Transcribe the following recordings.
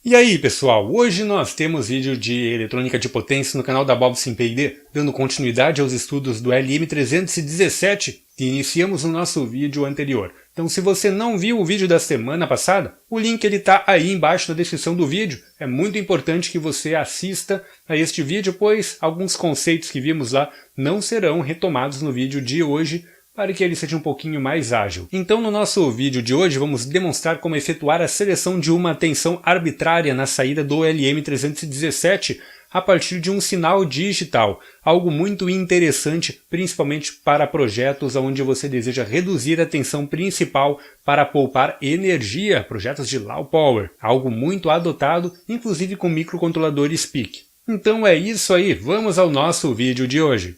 E aí pessoal, hoje nós temos vídeo de eletrônica de potência no canal da Bob Sim P&D, dando continuidade aos estudos do LM317 que iniciamos no nosso vídeo anterior. Então se você não viu o vídeo da semana passada, o link está aí embaixo na descrição do vídeo. É muito importante que você assista a este vídeo, pois alguns conceitos que vimos lá não serão retomados no vídeo de hoje, para que ele seja um pouquinho mais ágil. Então no nosso vídeo de hoje vamos demonstrar como efetuar a seleção de uma tensão arbitrária na saída do LM317 a partir de um sinal digital, algo muito interessante principalmente para projetos onde você deseja reduzir a tensão principal para poupar energia, projetos de low power, algo muito adotado inclusive com microcontroladores PIC. Então é isso aí, vamos ao nosso vídeo de hoje.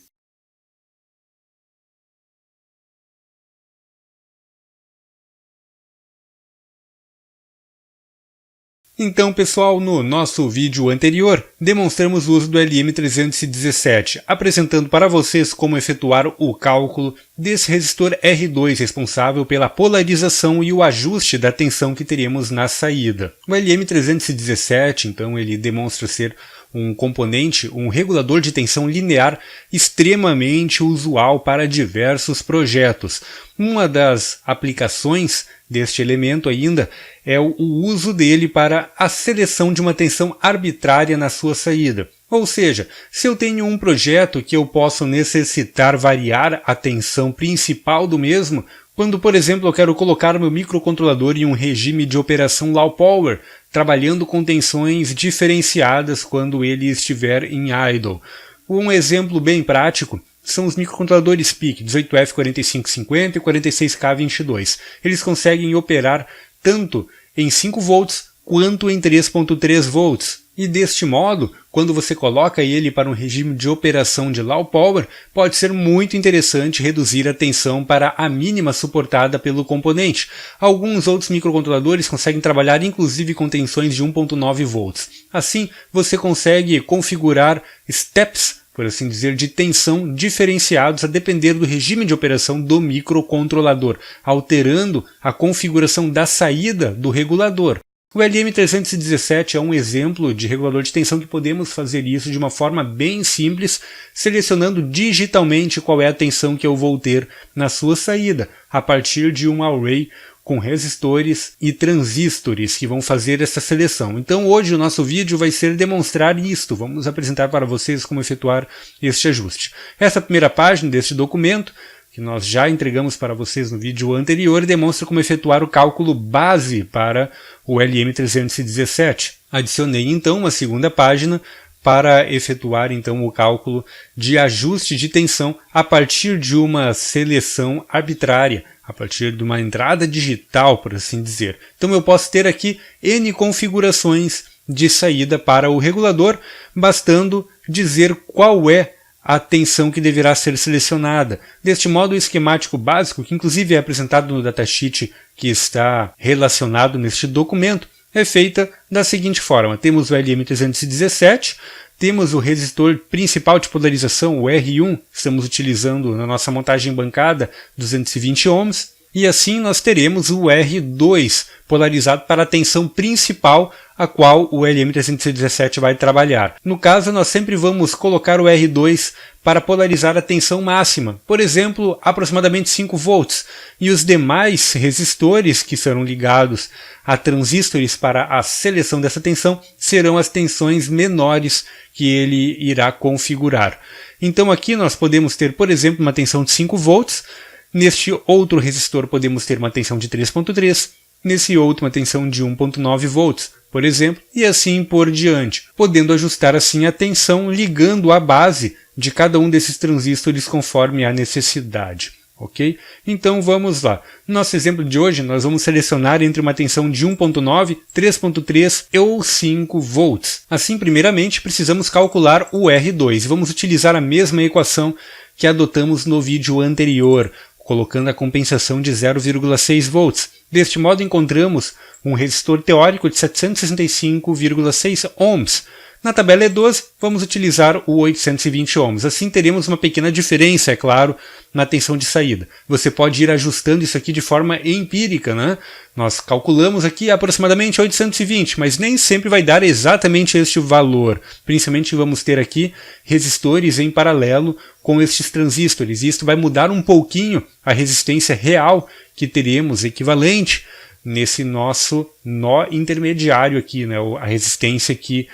Então pessoal, no nosso vídeo anterior, demonstramos o uso do LM317, apresentando para vocês como efetuar o cálculo desse resistor R2 responsável pela polarização e o ajuste da tensão que teríamos na saída. O LM317, então, ele demonstra ser um componente, um regulador de tensão linear extremamente usual para diversos projetos. Uma das aplicações deste elemento ainda é o uso dele para a seleção de uma tensão arbitrária na sua saída. Ou seja, se eu tenho um projeto que eu posso necessitar variar a tensão principal do mesmo, quando, por exemplo, eu quero colocar meu microcontrolador em um regime de operação low power, trabalhando com tensões diferenciadas quando ele estiver em idle. Um exemplo bem prático são os microcontroladores PIC 18F4550 e 46K22. Eles conseguem operar tanto em 5 volts quanto em 3.3 volts. E deste modo, quando você coloca ele para um regime de operação de low power, pode ser muito interessante reduzir a tensão para a mínima suportada pelo componente. Alguns outros microcontroladores conseguem trabalhar inclusive com tensões de 1.9 volts. Assim, você consegue configurar steps, por assim dizer, de tensão diferenciados a depender do regime de operação do microcontrolador, alterando a configuração da saída do regulador. O LM317 é um exemplo de regulador de tensão que podemos fazer isso de uma forma bem simples, selecionando digitalmente qual é a tensão que eu vou ter na sua saída, a partir de um array com resistores e transistores que vão fazer essa seleção. Então hoje o nosso vídeo vai ser demonstrar isto, vamos apresentar para vocês como efetuar este ajuste. Essa primeira página deste documento, que nós já entregamos para vocês no vídeo anterior, demonstra como efetuar o cálculo base para o LM317. Adicionei então uma segunda página para efetuar então o cálculo de ajuste de tensão a partir de uma seleção arbitrária, a partir de uma entrada digital, por assim dizer. Então eu posso ter aqui N configurações de saída para o regulador, bastando dizer qual é a tensão que deverá ser selecionada. Deste modo, o esquemático básico, que inclusive é apresentado no datasheet que está relacionado neste documento, é feita da seguinte forma. Temos o LM317, temos o resistor principal de polarização, o R1, que estamos utilizando na nossa montagem bancada, 220 ohms, e assim nós teremos o R2 polarizado para a tensão principal a qual o LM317 vai trabalhar. No caso, nós sempre vamos colocar o R2 para polarizar a tensão máxima, por exemplo, aproximadamente 5 volts, e os demais resistores que serão ligados a transistores para a seleção dessa tensão serão as tensões menores que ele irá configurar. Então aqui nós podemos ter, por exemplo, uma tensão de 5 volts, neste outro resistor podemos ter uma tensão de 3.3, nesse outro uma tensão de 1.9 volts, por exemplo, e assim por diante, podendo ajustar assim a tensão ligando a base de cada um desses transistores conforme a necessidade. Ok? Então vamos lá. No nosso exemplo de hoje nós vamos selecionar entre uma tensão de 1.9, 3.3 ou 5 volts. Assim, primeiramente, precisamos calcular o R2. Vamos utilizar a mesma equação que adotamos no vídeo anterior, colocando a compensação de 0,6 volts. Deste modo encontramos um resistor teórico de 765,6 ohms, Na tabela E12, vamos utilizar o 820 ohms. Assim teremos uma pequena diferença, é claro, na tensão de saída. Você pode ir ajustando isso aqui de forma empírica, né? Nós calculamos aqui aproximadamente 820, mas nem sempre vai dar exatamente este valor. Principalmente vamos ter aqui resistores em paralelo com estes transistores. E isso vai mudar um pouquinho a resistência real que teremos equivalente nesse nosso nó intermediário aqui, né? A resistência que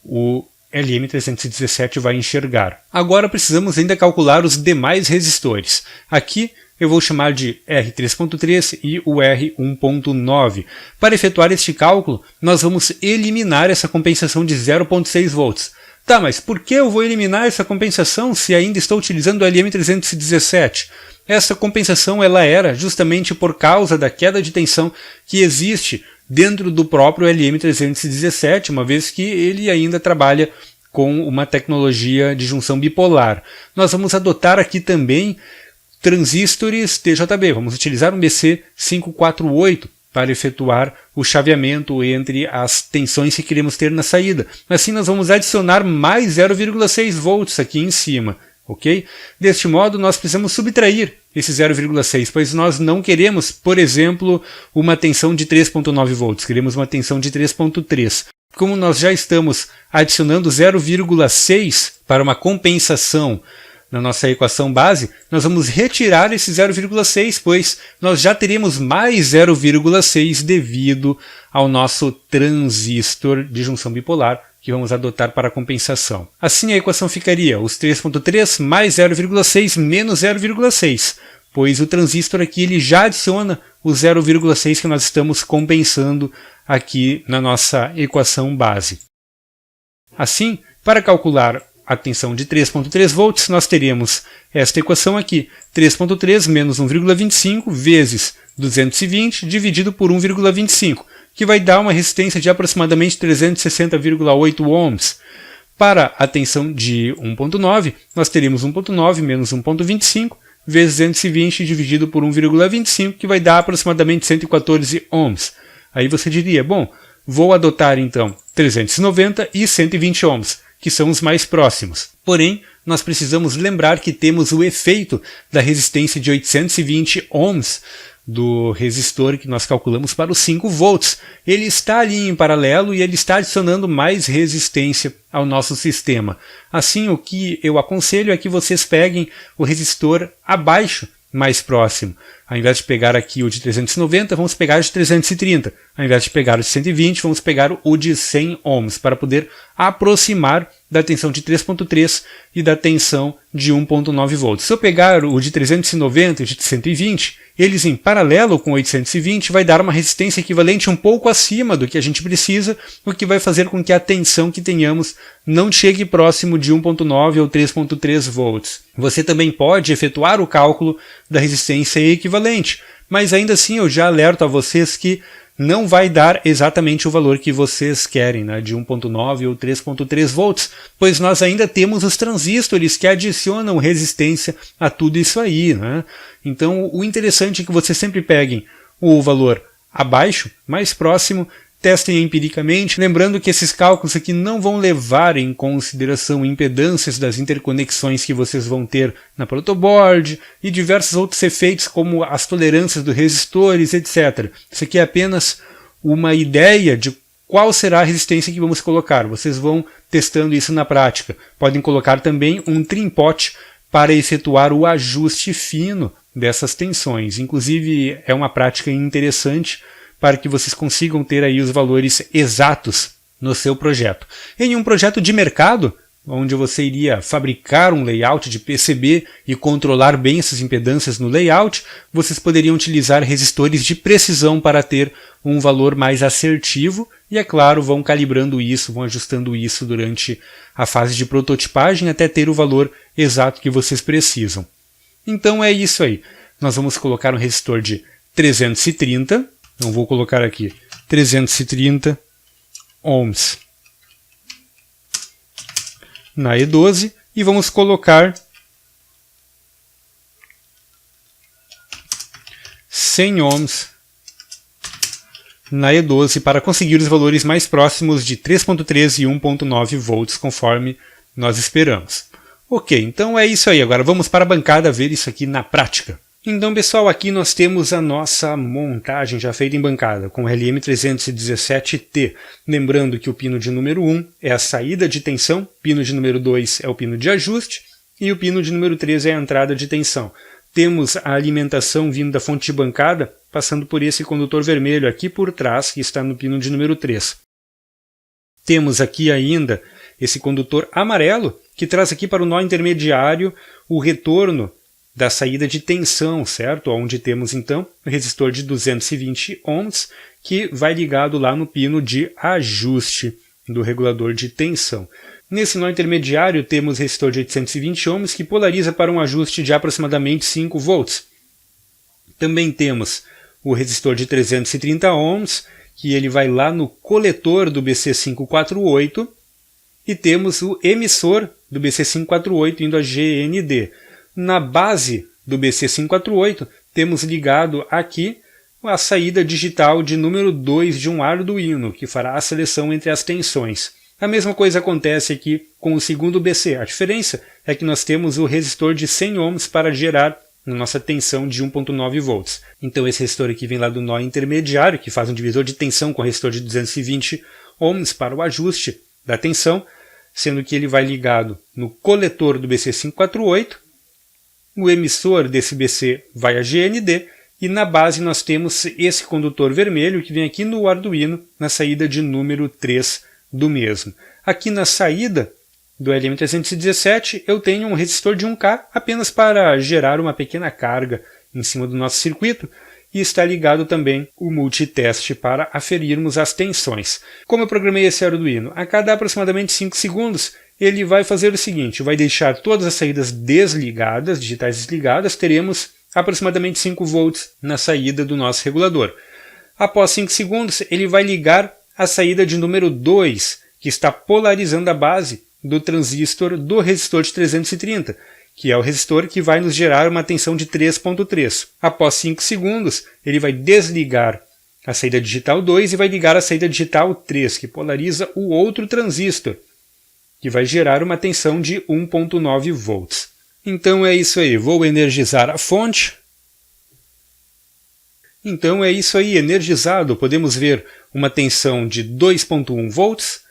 o LM317 vai enxergar. Agora precisamos ainda calcular os demais resistores. Aqui eu vou chamar de R3.3 e o R1.9. Para efetuar este cálculo, nós vamos eliminar essa compensação de 0.6 volts. Tá, mas por que eu vou eliminar essa compensação se ainda estou utilizando o LM317? Essa compensação ela era justamente por causa da queda de tensão que existe dentro do próprio LM317, uma vez que ele ainda trabalha com uma tecnologia de junção bipolar. Nós vamos adotar aqui também transistores TJB, vamos utilizar um BC548 para efetuar o chaveamento entre as tensões que queremos ter na saída. Assim nós vamos adicionar mais 0,6 volts aqui em cima. Ok? Deste modo, nós precisamos subtrair esse 0,6, pois nós não queremos, por exemplo, uma tensão de 3.9 volts, queremos uma tensão de 3.3. Como nós já estamos adicionando 0,6 para uma compensação na nossa equação base, nós vamos retirar esse 0,6, pois nós já teremos mais 0,6 devido ao nosso transistor de junção bipolar, que vamos adotar para a compensação. Assim a equação ficaria os 3.3 mais 0,6 menos 0,6, pois o transistor aqui ele já adiciona o 0,6 que nós estamos compensando aqui na nossa equação base. Assim, para calcular a tensão de 3.3 volts, nós teremos esta equação aqui, 3.3 menos 1,25 vezes 220 dividido por 1,25, que vai dar uma resistência de aproximadamente 360,8 ohms. Para a tensão de 1.9, nós teríamos 1.9 menos 1.25 vezes 220 dividido por 1,25, que vai dar aproximadamente 114 ohms. Aí você diria, bom, vou adotar então 390 e 120 ohms, que são os mais próximos. Porém, nós precisamos lembrar que temos o efeito da resistência de 820 ohms do resistor que nós calculamos para os 5 volts. Ele está ali em paralelo e ele está adicionando mais resistência ao nosso sistema. Assim, o que eu aconselho é que vocês peguem o resistor abaixo, mais próximo. Ao invés de pegar aqui o de 390, vamos pegar o de 330. Ao invés de pegar o de 120, vamos pegar o de 100 ohms, para poder aproximar da tensão de 3.3 e da tensão de 1.9 volts. Se eu pegar o de 390 e o de 120, eles em paralelo com 820 vai dar uma resistência equivalente um pouco acima do que a gente precisa, o que vai fazer com que a tensão que tenhamos não chegue próximo de 1.9 ou 3.3 volts. Você também pode efetuar o cálculo da resistência equivalente, mas ainda assim eu já alerto a vocês que não vai dar exatamente o valor que vocês querem, né, de 1.9 ou 3.3 volts, pois nós ainda temos os transistores que adicionam resistência a tudo isso aí, né? Então o interessante é que vocês sempre peguem o valor abaixo, mais próximo, testem empiricamente, lembrando que esses cálculos aqui não vão levar em consideração impedâncias das interconexões que vocês vão ter na protoboard e diversos outros efeitos como as tolerâncias dos resistores, etc. Isso aqui é apenas uma ideia de qual será a resistência que vamos colocar. Vocês vão testando isso na prática. Podem colocar também um trim-pot para efetuar o ajuste fino dessas tensões. Inclusive é uma prática interessante para que vocês consigam ter aí os valores exatos no seu projeto. Em um projeto de mercado, onde você iria fabricar um layout de PCB e controlar bem essas impedâncias no layout, vocês poderiam utilizar resistores de precisão para ter um valor mais assertivo e, é claro, vão calibrando isso, vão ajustando isso durante a fase de prototipagem até ter o valor exato que vocês precisam. Então é isso aí. Nós vamos colocar um resistor de 330, então vou colocar aqui 330 ohms na E12 e vamos colocar 100 ohms na E12 para conseguir os valores mais próximos de 3.3 e 1.9 volts, conforme nós esperamos. Ok, então é isso aí. Agora vamos para a bancada ver isso aqui na prática. Então, pessoal, aqui nós temos a nossa montagem já feita em bancada com o LM317T. Lembrando que o pino de número 1 é a saída de tensão, pino de número 2 é o pino de ajuste e o pino de número 3 é a entrada de tensão. Temos a alimentação vindo da fonte de bancada, passando por esse condutor vermelho aqui por trás, que está no pino de número 3. Temos aqui ainda esse condutor amarelo, que traz aqui para o nó intermediário o retorno da saída de tensão, certo? Onde temos então o resistor de 220 ohms, que vai ligado lá no pino de ajuste do regulador de tensão. Nesse nó intermediário temos resistor de 820 ohms, que polariza para um ajuste de aproximadamente 5 volts. Também temos o resistor de 330 ohms, que ele vai lá no coletor do BC548, e temos o emissor do BC548 indo a GND. Na base do BC548 temos ligado aqui a saída digital de número 2 de um Arduino, que fará a seleção entre as tensões. A mesma coisa acontece aqui com o segundo BC. A diferença é que nós temos o resistor de 100 ohms para gerar a nossa tensão de 1.9 volts. Então esse resistor aqui vem lá do nó intermediário, que faz um divisor de tensão com o resistor de 220 ohms para o ajuste da tensão, sendo que ele vai ligado no coletor do BC548, o emissor desse BC vai a GND, e na base nós temos esse condutor vermelho que vem aqui no Arduino, na saída de número 3 do mesmo. Aqui na saída do LM317 eu tenho um resistor de 1K apenas para gerar uma pequena carga em cima do nosso circuito, e está ligado também o multiteste para aferirmos as tensões. Como eu programei esse Arduino? A cada aproximadamente 5 segundos ele vai fazer o seguinte: vai deixar todas as saídas desligadas, digitais desligadas, teremos aproximadamente 5 volts na saída do nosso regulador. Após 5 segundos ele vai ligar a saída de número 2, que está polarizando a base do transistor do resistor de 330, que é o resistor que vai nos gerar uma tensão de 3.3. Após 5 segundos, ele vai desligar a saída digital 2 e vai ligar a saída digital 3, que polariza o outro transistor, que vai gerar uma tensão de 1.9 volts. Então é isso aí, vou energizar a fonte. Então é isso aí, energizado, podemos ver uma tensão de 2.1 volts,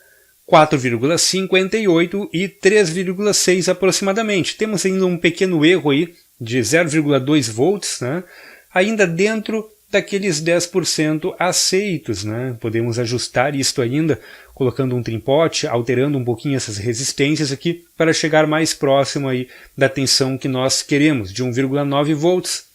4,58 e 3,6 aproximadamente. Temos ainda um pequeno erro aí de 0,2 volts, né? Ainda dentro daqueles 10% aceitos, né? Podemos ajustar isto ainda, colocando um trimpote, alterando um pouquinho essas resistências aqui, para chegar mais próximo aí da tensão que nós queremos, de 1,9 volts,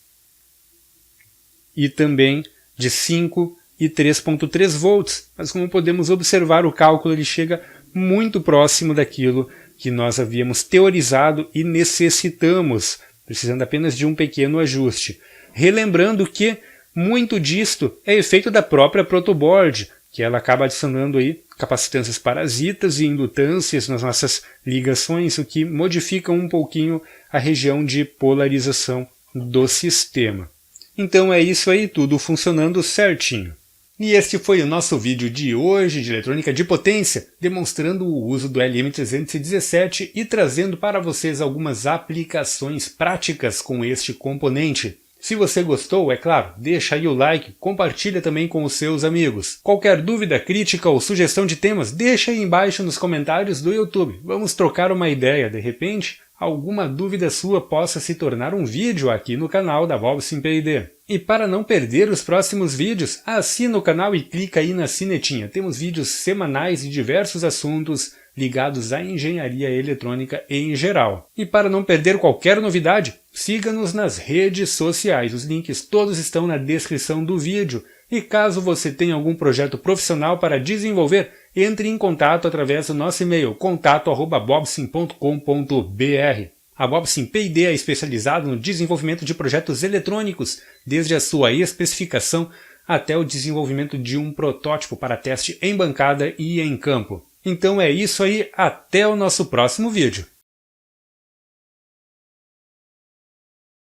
e também de 5 e 3.3 volts, mas como podemos observar, o cálculo ele chega muito próximo daquilo que nós havíamos teorizado e necessitamos, precisando apenas de um pequeno ajuste. Relembrando que muito disto é efeito da própria protoboard, que ela acaba adicionando aí capacitâncias parasitas e indutâncias nas nossas ligações, o que modifica um pouquinho a região de polarização do sistema. Então é isso aí, tudo funcionando certinho. E este foi o nosso vídeo de hoje de eletrônica de potência, demonstrando o uso do LM317 e trazendo para vocês algumas aplicações práticas com este componente. Se você gostou, é claro, deixa aí o like, compartilha também com os seus amigos. Qualquer dúvida, crítica ou sugestão de temas, deixa aí embaixo nos comentários do YouTube. Vamos trocar uma ideia, de repente alguma dúvida sua possa se tornar um vídeo aqui no canal da Bobson P&D. E para não perder os próximos vídeos, assina o canal e clica aí na sinetinha. Temos vídeos semanais de diversos assuntos ligados à engenharia eletrônica em geral. E para não perder qualquer novidade, siga-nos nas redes sociais. Os links todos estão na descrição do vídeo. E caso você tenha algum projeto profissional para desenvolver, entre em contato através do nosso e-mail contato@bobson.com.br. A Bobson P&D é especializada no desenvolvimento de projetos eletrônicos, desde a sua especificação até o desenvolvimento de um protótipo para teste em bancada e em campo. Então é isso aí, até o nosso próximo vídeo.